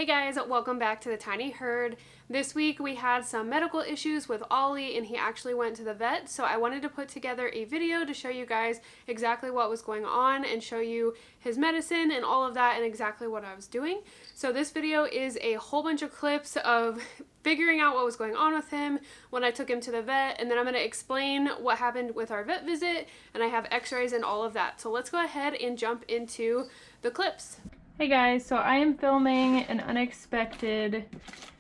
Hey guys, welcome back to the Tiny Herd. This week we had some medical issues with Ollie and he actually went to the vet, so I wanted to put together a video to show you guys exactly what was going on and show you his medicine and all of that and exactly what I was doing. So this video is a whole bunch of clips of figuring out what was going on with him when I took him to the vet, and then I'm going to explain what happened with our vet visit, and I have x-rays and all of that. So let's go ahead and jump into the clips. Hey guys, so I am filming an unexpected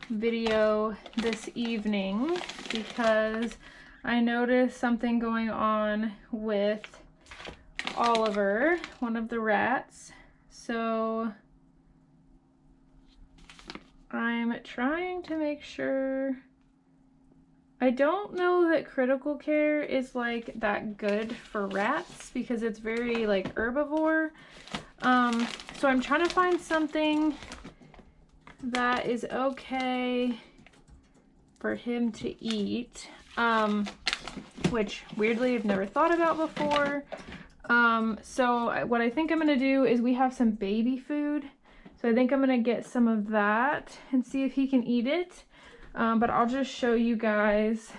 video this evening because I noticed something going on with Oliver, one of the rats. So I'm trying to make sure. I don't know that critical care is like that good for rats because it's very like herbivore. So I'm trying to find something that is okay for him to eat, which weirdly I've never thought about before. So what I think I'm gonna do is we have some baby food. So I think I'm gonna get some of that and see if he can eat it. But I'll just show you guys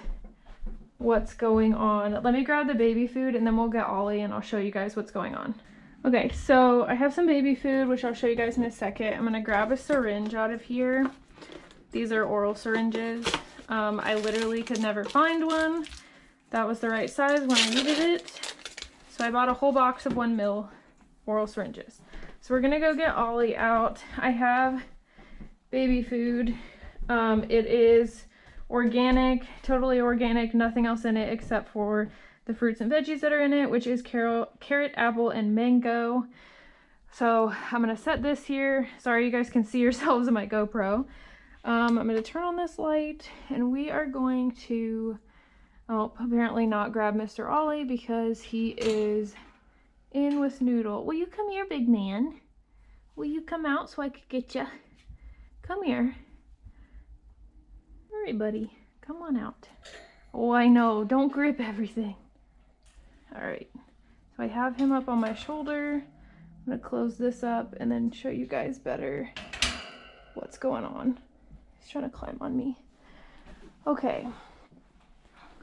what's going on. Let me grab the baby food and then we'll get Ollie and I'll show you guys what's going on. Okay, so I have some baby food, which I'll show you guys in a second. I'm gonna grab a syringe out of here. These are oral syringes. I literally could never find one that was the right size when I needed it. So I bought a whole box of 1 ml oral syringes. So we're gonna go get Ollie out. I have baby food. It is organic, totally organic, nothing else in it except for the fruits and veggies that are in it, which is carrot, apple, and mango. So I'm gonna set this here. Sorry you guys can see yourselves in my GoPro. I'm gonna turn on this light and we are going to, apparently not grab Mr. Ollie because he is in with Noodle. Will you come here, big man? Will you come out so I could get you? Come here. All right, buddy, come on out. Oh, I know, don't grip everything. All right, so I have him up on my shoulder. I'm gonna close this up and then show you guys better what's going on. He's trying to climb on me. Okay,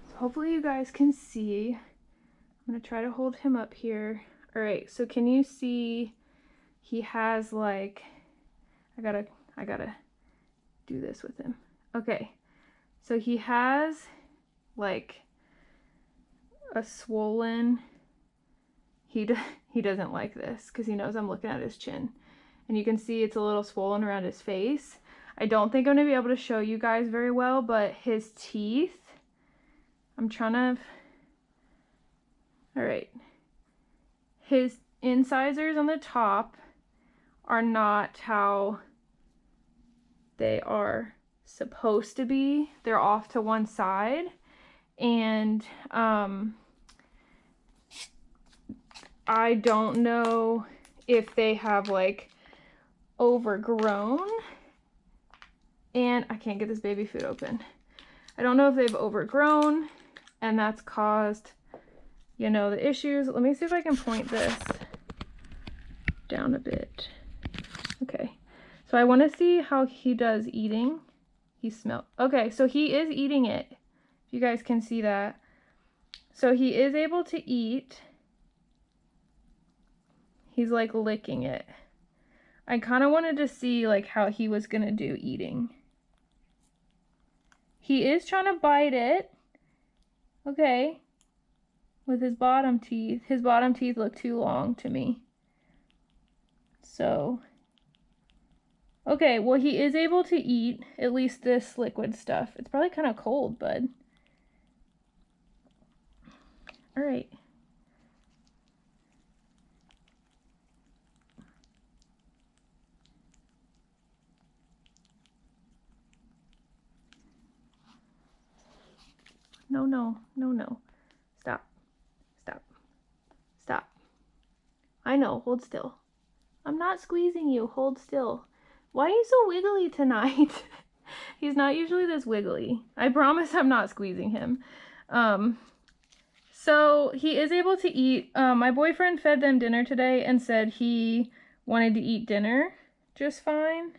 so hopefully you guys can see. I'm gonna try to hold him up here. All right, so can you see he has like, I gotta do this with him. Okay, so he has like a swollen, he doesn't like this because he knows I'm looking at his chin, and you can see it's a little swollen around his face. I don't think I'm gonna be able to show you guys very well, but his teeth, I'm trying to, all right, his incisors on the top are not how they are supposed to be. They're off to one side, and I don't know if they have like overgrown, and I can't get this baby food open. I don't know if they've overgrown and that's caused, you know, the issues. Let me see if I can point this down a bit. Okay, so I want to see how he does eating. He smelled, okay, so he is eating it, if you guys can see that. So he is able to eat. He's like licking it. I kind of wanted to see like how he was gonna do eating. He is trying to bite it. Okay, with his bottom teeth. His bottom teeth look too long to me. So okay, well, he is able to eat at least this liquid stuff. It's probably kind of cold, bud. All right. No, no, no, no. Stop. Stop. Stop. I know, hold still. I'm not squeezing you, hold still. Why are you so wiggly tonight? He's not usually this wiggly. I promise I'm not squeezing him. So he is able to eat. My boyfriend fed them dinner today and said he wanted to eat dinner just fine.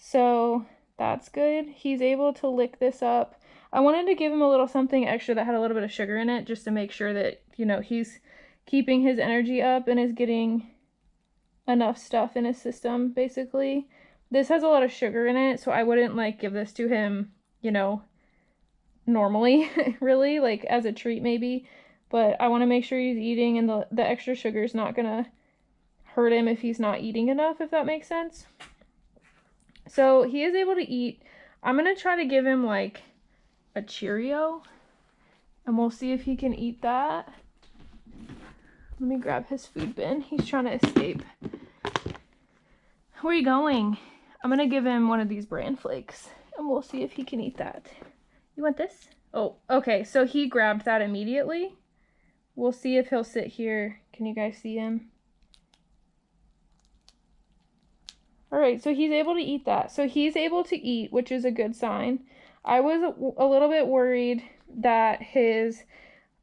So that's good. He's able to lick this up. I wanted to give him a little something extra that had a little bit of sugar in it, just to make sure that, you know, he's keeping his energy up and is getting enough stuff in his system, basically. This has a lot of sugar in it, so I wouldn't like give this to him, you know, normally, really, like as a treat maybe. But I want to make sure he's eating, and the extra sugar is not gonna hurt him if he's not eating enough, if that makes sense. So he is able to eat. I'm gonna try to give him like a Cheerio, and we'll see if he can eat that. Let me grab his food bin. He's trying to escape. Where are you going? I'm gonna give him one of these bran flakes, and we'll see if he can eat that. You want this? Oh, okay, so he grabbed that immediately. We'll see if he'll sit here. Can you guys see him? All right, so he's able to eat that. So he's able to eat, which is a good sign. I was a little bit worried that his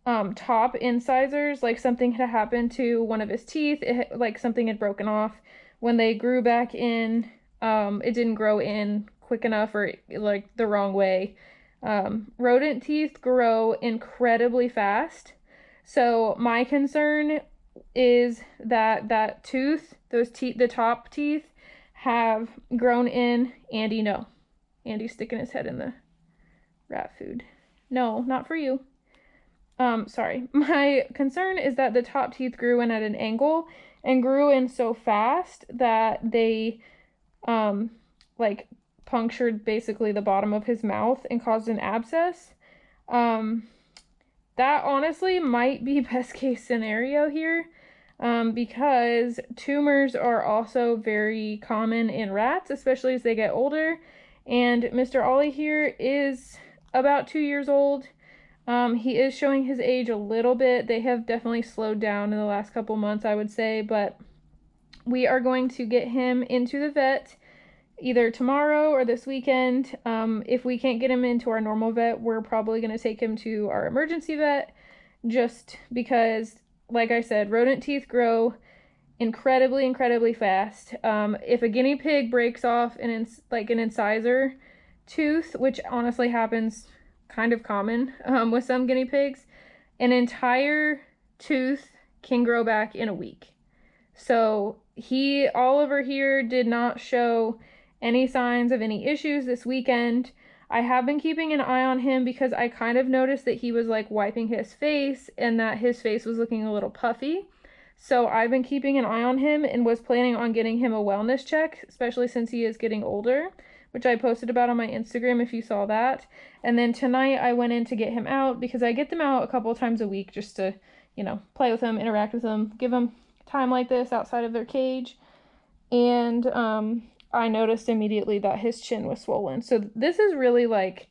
top incisors, like something had happened to one of his teeth, like something had broken off. When they grew back in, it didn't grow in quick enough, or like the wrong way. Rodent teeth grow incredibly fast. So my concern is that that tooth, those teeth, the top teeth, have grown in. Andy, no. Andy's sticking his head in the rat food. No, not for you. Sorry. My concern is that the top teeth grew in at an angle and grew in so fast that they, like punctured basically the bottom of his mouth and caused an abscess. That honestly might be best case scenario here. Because tumors are also very common in rats, especially as they get older. And Mr. Ollie here is about 2 years old. He is showing his age a little bit. They have definitely slowed down in the last couple months, I would say, but we are going to get him into the vet either tomorrow or this weekend. If we can't get him into our normal vet, we're probably going to take him to our emergency vet, just because, like I said, rodent teeth grow incredibly fast. If a guinea pig breaks off an incisor tooth, which honestly happens kind of common with some guinea pigs, an entire tooth can grow back in a week. So Oliver here did not show any signs of any issues this weekend. I have been keeping an eye on him because I kind of noticed that he was like wiping his face and that his face was looking a little puffy. So I've been keeping an eye on him and was planning on getting him a wellness check, especially since he is getting older, which I posted about on my Instagram if you saw that. And then tonight I went in to get him out because I get them out a couple of times a week just to, you know, play with them, interact with them, give them time like this outside of their cage. And I noticed immediately that his chin was swollen. So this is really like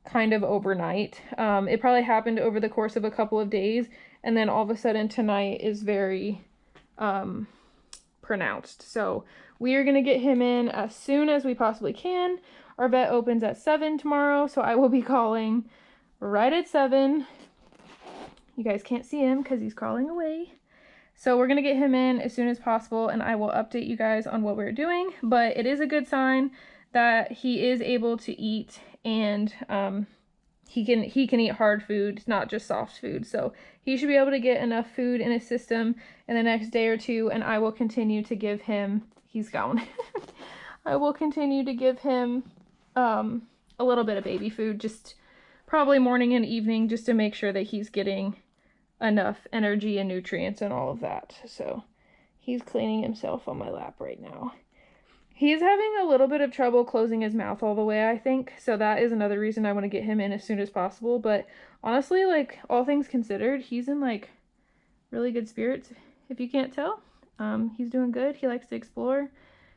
kind of overnight. It probably happened over the course of a couple of days, and then all of a sudden tonight is very pronounced. So we are going to get him in as soon as we possibly can. Our vet opens at 7 tomorrow, so I will be calling right at 7. You guys can't see him because he's crawling away. So we're going to get him in as soon as possible, and I will update you guys on what we're doing. But it is a good sign that he is able to eat, and he can eat hard food, not just soft food. So he should be able to get enough food in his system in the next day or two, and I will continue to give him, he's gone. I will continue to give him a little bit of baby food, just probably morning and evening, just to make sure that he's getting enough energy and nutrients and all of that. So he's cleaning himself on my lap right now. He's having a little bit of trouble closing his mouth all the way, I think. So that is another reason I want to get him in as soon as possible. But honestly, like, all things considered, he's in like really good spirits. If you can't tell, he's doing good. He likes to explore.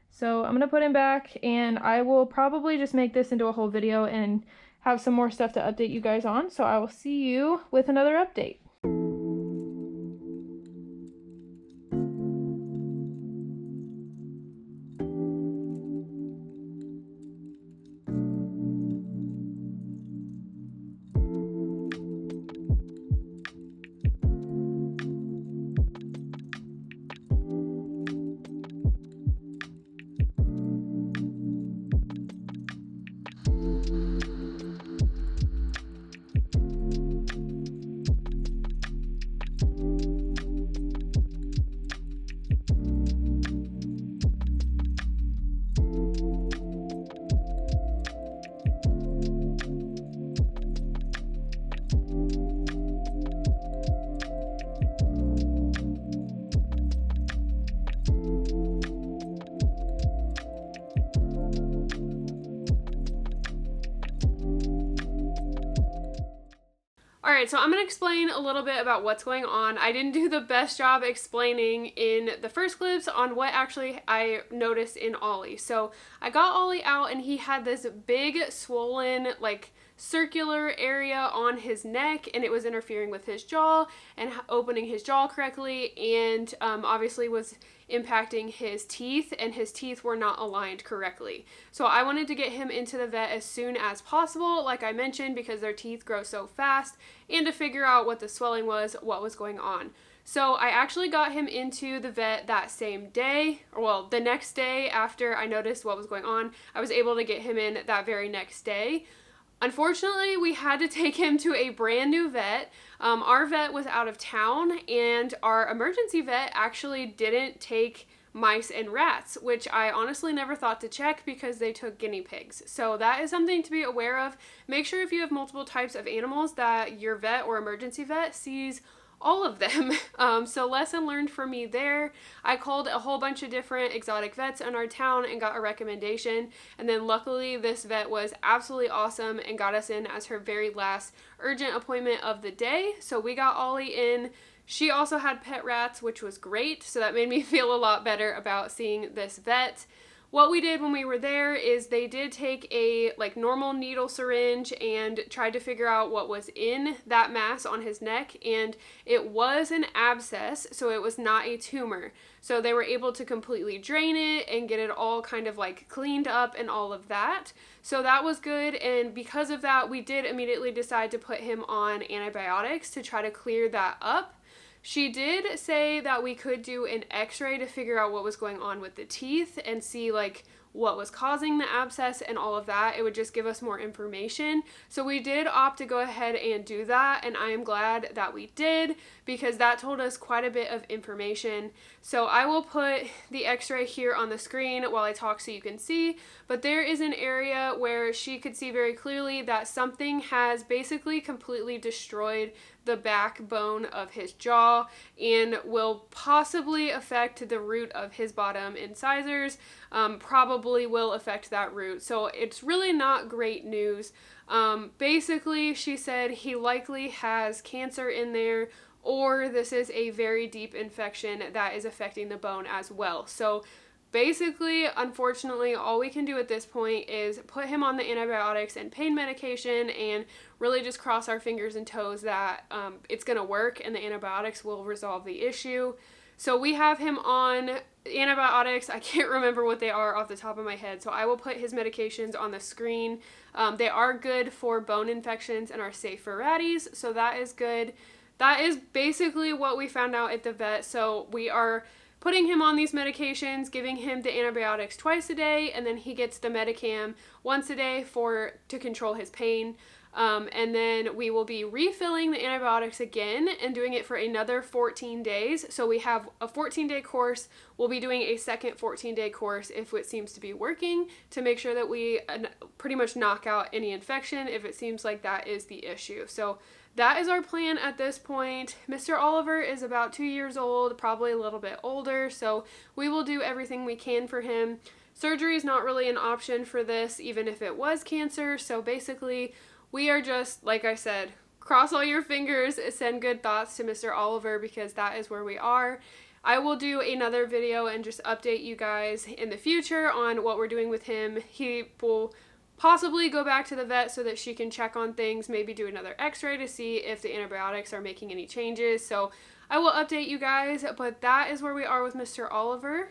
So I'm going to put him back, and I will probably just make this into a whole video and have some more stuff to update you guys on. So I will see you with another update. Alright, so I'm going to explain a little bit about what's going on. I didn't do the best job explaining in the first clips on what actually I noticed in Ollie. So I got Ollie out and he had this big swollen, like, circular area on his neck, and it was interfering with his jaw and opening his jaw correctly, and obviously was impacting his teeth, and his teeth were not aligned correctly. So I wanted to get him into the vet as soon as possible, like I mentioned, because their teeth grow so fast, and to figure out what the swelling was, what was going on. So I actually got him into the vet that same day, or well, the next day after I noticed what was going on. I was able to get him in that very next day. Unfortunately, we had to take him to a brand new vet. Our vet was out of town, and our emergency vet actually didn't take mice and rats, which I honestly never thought to check because they took guinea pigs. So that is something to be aware of. Make sure if you have multiple types of animals that your vet or emergency vet sees all of them. So lesson learned for me there. I called a whole bunch of different exotic vets in our town and got a recommendation, and then luckily this vet was absolutely awesome and got us in as her very last urgent appointment of the day. So we got Ollie in. She also had pet rats, which was great, so that made me feel a lot better about seeing this vet. What we did when we were there is they did take a normal needle syringe and tried to figure out what was in that mass on his neck, and it was an abscess, so it was not a tumor. So they were able to completely drain it and get it all kind of cleaned up and all of that. So that was good, and because of that, we did immediately decide to put him on antibiotics to try to clear that up. She did say that we could do an x-ray to figure out what was going on with the teeth and see what was causing the abscess and all of that. It would just give us more information. So we did opt to go ahead and do that, and I am glad that we did because that told us quite a bit of information. So I will put the x-ray here on the screen while I talk so you can see, but there is an area where she could see very clearly that something has basically completely destroyed the backbone of his jaw and will possibly affect the root of his bottom incisors, probably will affect that root. So it's really not great news. Basically, she said he likely has cancer in there, or this is a very deep infection that is affecting the bone as well. So basically, unfortunately, all we can do at this point is put him on the antibiotics and pain medication and really just cross our fingers and toes that it's going to work and the antibiotics will resolve the issue. So we have him on antibiotics. I can't remember what they are off the top of my head, so I will put his medications on the screen. They are good for bone infections and are safe for ratties, so that is good. That is basically what we found out at the vet. So we are putting him on these medications, giving him the antibiotics twice a day, and then he gets the Medicam once a day to control his pain. And then we will be refilling the antibiotics again and doing it for another 14 days. So we have a 14-day course. We'll be doing a second 14-day course if it seems to be working to make sure that we pretty much knock out any infection if it seems like that is the issue. So that is our plan at this point. Mr. Oliver is about 2 years old, probably a little bit older, so we will do everything we can for him. Surgery is not really an option for this, even if it was cancer, so basically we are just, like I said, cross all your fingers, send good thoughts to Mr. Oliver because that is where we are. I will do another video and just update you guys in the future on what we're doing with him. He will possibly go back to the vet so that she can check on things, maybe do another x-ray to see if the antibiotics are making any changes. So I will update you guys, but that is where we are with Mr. Oliver.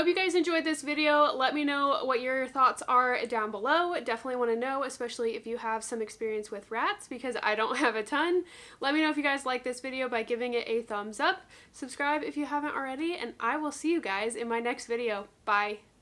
hope you guys enjoyed this video. Let me know what your thoughts are down below. Definitely want to know, especially if you have some experience with rats, because I don't have a ton. Let me know if you guys like this video by giving it a thumbs up. Subscribe if you haven't already, and I will see you guys in my next video. Bye.